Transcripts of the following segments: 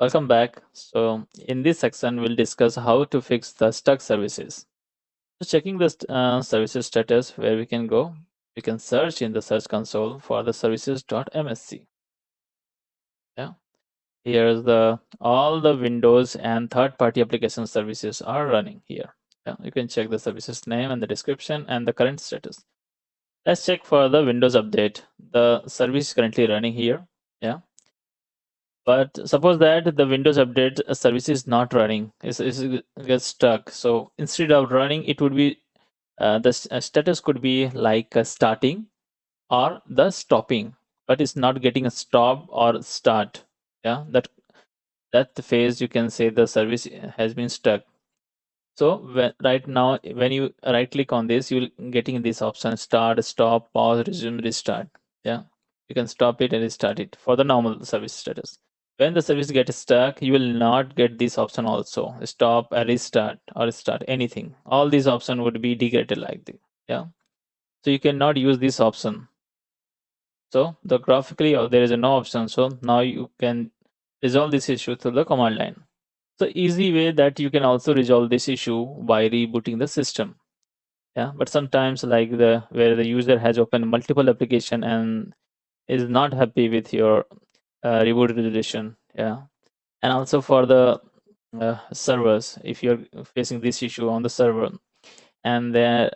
Welcome back. So in this section, we'll discuss how to fix the stuck services. So checking the services status, where we can go, we can search in the search console for the services.msc. Yeah, here's the all the Windows and third-party application services are running here. Yeah, you can check the services name and the description and the current status. Let's check for the Windows update. The service is currently running here. Yeah. But suppose that the Windows update service is not running, is gets stuck. So instead of running, it would be the status could be like starting or the stopping, but it's not getting a stop or start. Yeah, that phase you can say the service has been stuck. So right now, when you right click on this, you'll getting this option: start, stop, pause, resume, restart. Yeah, you can stop it and restart it for the normal service status. When the service gets stuck, you will not get this option also: stop, restart, or start anything. All these options would be degraded like this. Yeah, so you cannot use this option. So the graphically, there is a no option. So now you can resolve this issue through the command line. So easy way that you can also resolve this issue by rebooting the system. Yeah, but sometimes like the where the user has opened multiple application and is not happy with your reboot resolution. Yeah, and also for the servers, if you're facing this issue on the server, and then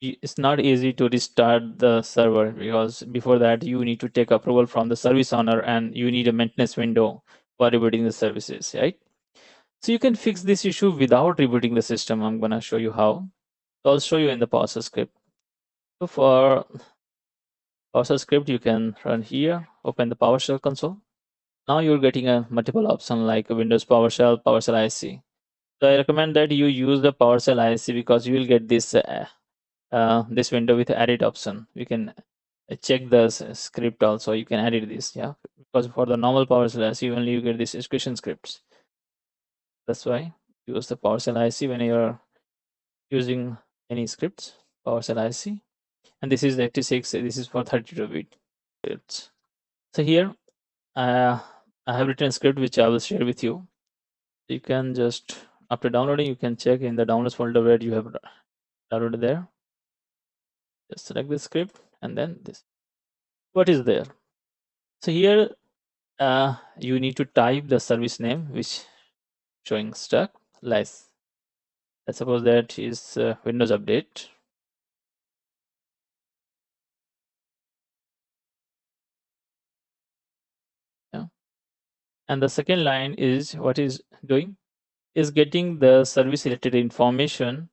it's not easy to restart the server, because before that you need to take approval from the service owner and you need a maintenance window for rebooting the services, right? So you can fix this issue without rebooting the system. I'm gonna show you how. So I'll show you in the PowerShell script. So for PowerShell script, you can run here, open the PowerShell console. Now you're getting a multiple option like Windows PowerShell, PowerShell IC. So I recommend that you use the PowerShell IC because you will get this window with edit option. We can check the script also. You can edit this, yeah. Because for the normal PowerShell IC, only you get this execution scripts. That's why use the PowerShell IC when you're using any scripts. PowerShell IC, and this is 86. This is for 32-bit scripts. So here I have written a script which I will share with you. You can just after downloading, you can check in the downloads folder where you have downloaded there. Just select the script and then this. What is there? So here you need to type the service name which showing stuck. Let's suppose that is Windows Update. Yeah. And the second line is what is doing is getting the service related information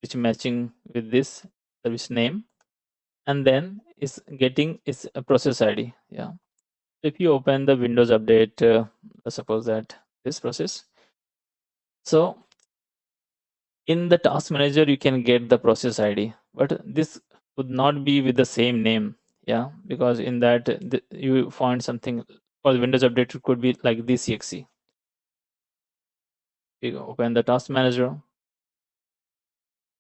which matching with this service name, and then is getting its process ID. Yeah. If you open the Windows Update, suppose that this process. So in the task manager, you can get the process ID, but this would not be with the same name. Yeah, because in that you find something for the Windows Update, it could be like this exe. You open the task manager,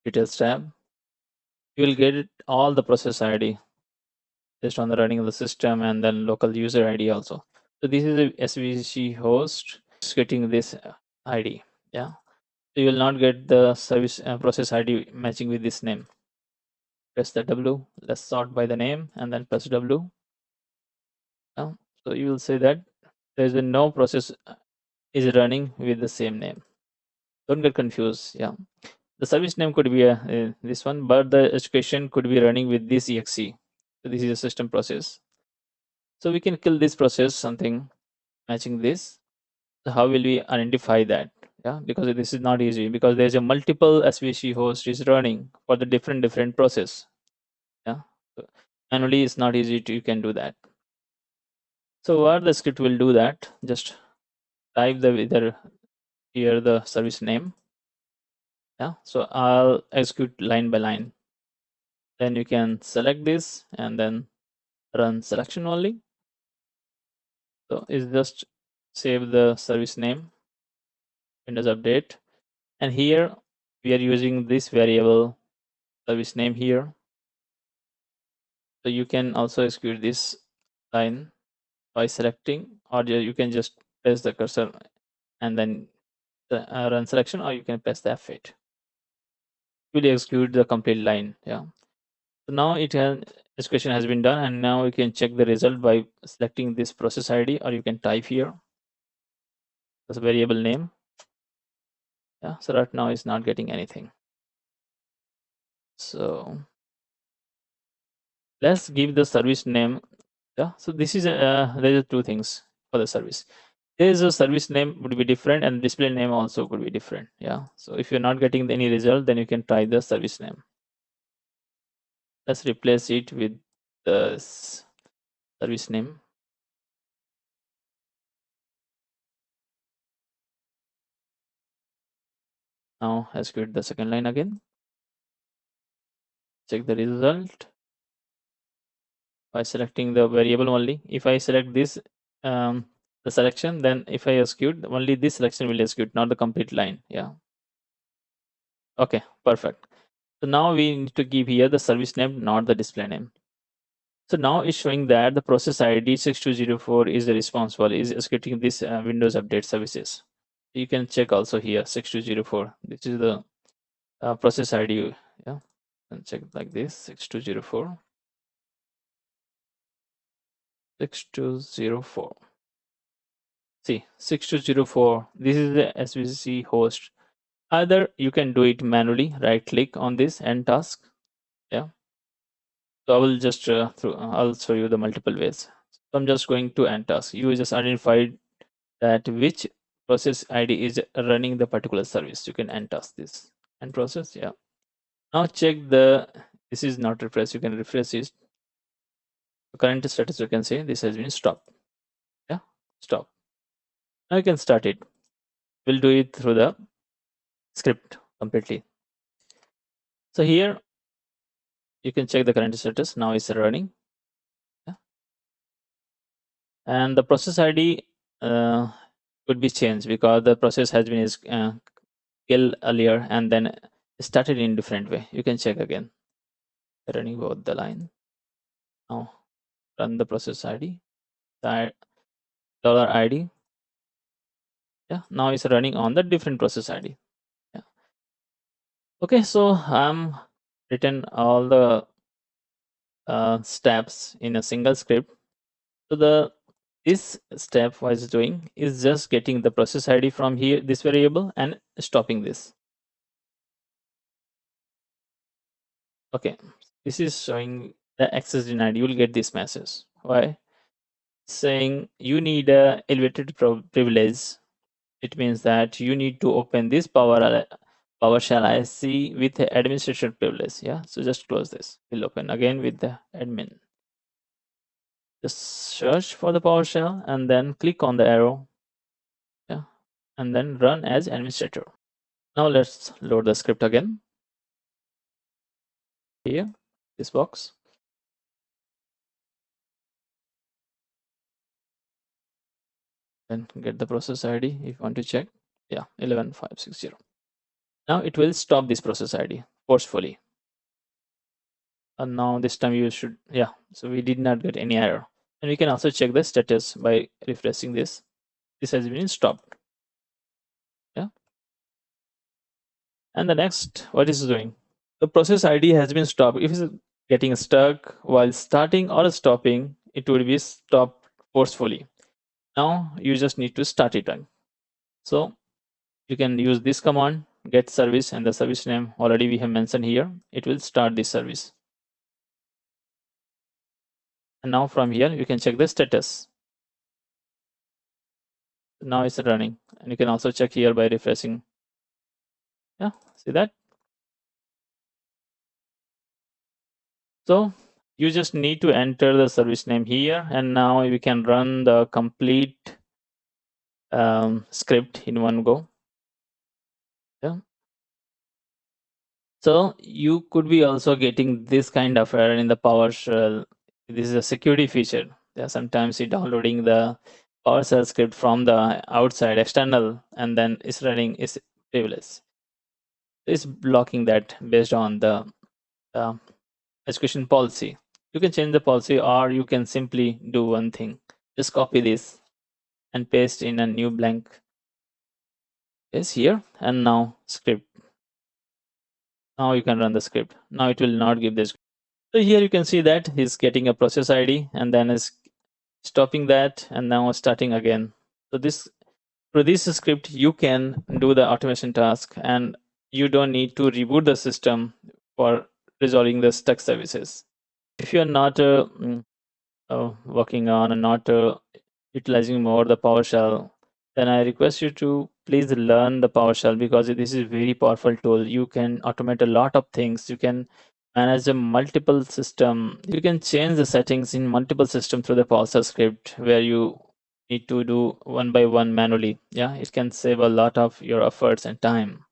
details tab, you will get it, all the process ID based on the running of the system, and then local user ID also. So this is a SVC host getting this ID. Yeah, so you will not get the service process ID matching with this name. Press the W. Let's sort by the name and then press W. Yeah. So you will say that there is no process is running with the same name. Don't get confused. Yeah, the service name could be this one, but the execution could be running with this exe. So this is a system process. So we can kill this process something matching this. So how will we identify that? Yeah, because this is not easy, because there's a multiple SVC host is running for the different process. Yeah, so manually it's not easy to, you can do that. So what the script will do that, just type the either here the service name. Yeah, so I'll execute line by line. Then you can select this and then run selection only. So it's just save the service name, Windows Update, and here we are using this variable service name here. So you can also execute this line by selecting, or you can just press the cursor and then the run selection, or you can press the F8. It will execute the complete line. Yeah. So now execution has been done, and now we can check the result by selecting this process ID, or you can type here as a variable name. Yeah. So right now it's not getting anything. So let's give the service name. Yeah. So this is there are two things for the service. There is a service name would be different, and display name also could be different. Yeah. So if you're not getting any result, then you can try the service name. Let's replace it with the service name. Now execute the second line again. Check the result by selecting the variable only. If I select this the selection, then if I execute, only this selection will execute, not the complete line. Yeah. Okay, perfect. So now we need to give here the service name, not the display name. So now it's showing that the process ID 6204 is responsible, is executing this Windows Update services. You can check also here 6204. This is the process ID. Yeah, and check like this 6204. 6204. See 6204. This is the SVC host. Either you can do it manually, right click on this end task. Yeah. So I will just I'll show you the multiple ways. So I'm just going to end task. You just identified that which process ID is running the particular service. You can end task this and process. Yeah. Now check this is not refresh. You can refresh it. The current status you can say this has been stopped. Yeah. Stop. Now you can start it. We'll do it through the script completely. So here you can check the current status. Now it's running. Yeah. And the process ID could be changed because the process has been killed earlier and then started in different way. You can check again. Running both the line. Now run the process ID. Dollar $ID. Yeah. Now it's running on the different process ID. Yeah. Okay. So I'm written all the steps in a single script. So this step what it's doing is just getting the process ID from here, this variable, and stopping this. Okay, this is showing the access denied. You will get this message. Why? Saying you need a elevated privilege. It means that you need to open this PowerShell IC with the administrator privilege. Yeah, so just close this. We'll open again with the admin. Just search for the PowerShell and then click on the arrow. Yeah, and then run as administrator. Now let's load the script again. Here, this box. Then get the process ID if you want to check. Yeah, 11560. Now it will stop this process ID forcefully. And now this time you should, yeah, so we did not get any error. And we can also check the status by refreshing this. This has been stopped. Yeah. And the next, what is it doing? The process ID has been stopped. If it's getting stuck while starting or stopping, it will be stopped forcefully. Now you just need to start it on. So you can use this command, get service, and the service name already we have mentioned here. It will start this service. And now from here you can check the status. Now it's running, and you can also check here by refreshing. Yeah, see that? So you just need to enter the service name here, and now we can run the complete script in one go. Yeah. So you could be also getting this kind of error in the PowerShell. This is a security feature. Yeah, sometimes you're downloading the PowerShell script from the outside external, and then it's running is privilege. It's blocking that based on the execution policy. You can change the policy, or you can simply do one thing. Just copy this and paste in a new blank space here, and now script. Now you can run the script. Now it will not give this. So here you can see that he's getting a process ID and then is stopping that and now starting again. So this, through this script you can do the automation task and you don't need to reboot the system for resolving the stuck services. If you're not working on and not utilizing more the PowerShell, then I request you to please learn the PowerShell, because this is a very powerful tool. You can automate a lot of things. You can manage a multiple system. You can change the settings in multiple system through the PowerShell script, where you need to do one by one manually. Yeah, it can save a lot of your efforts and time.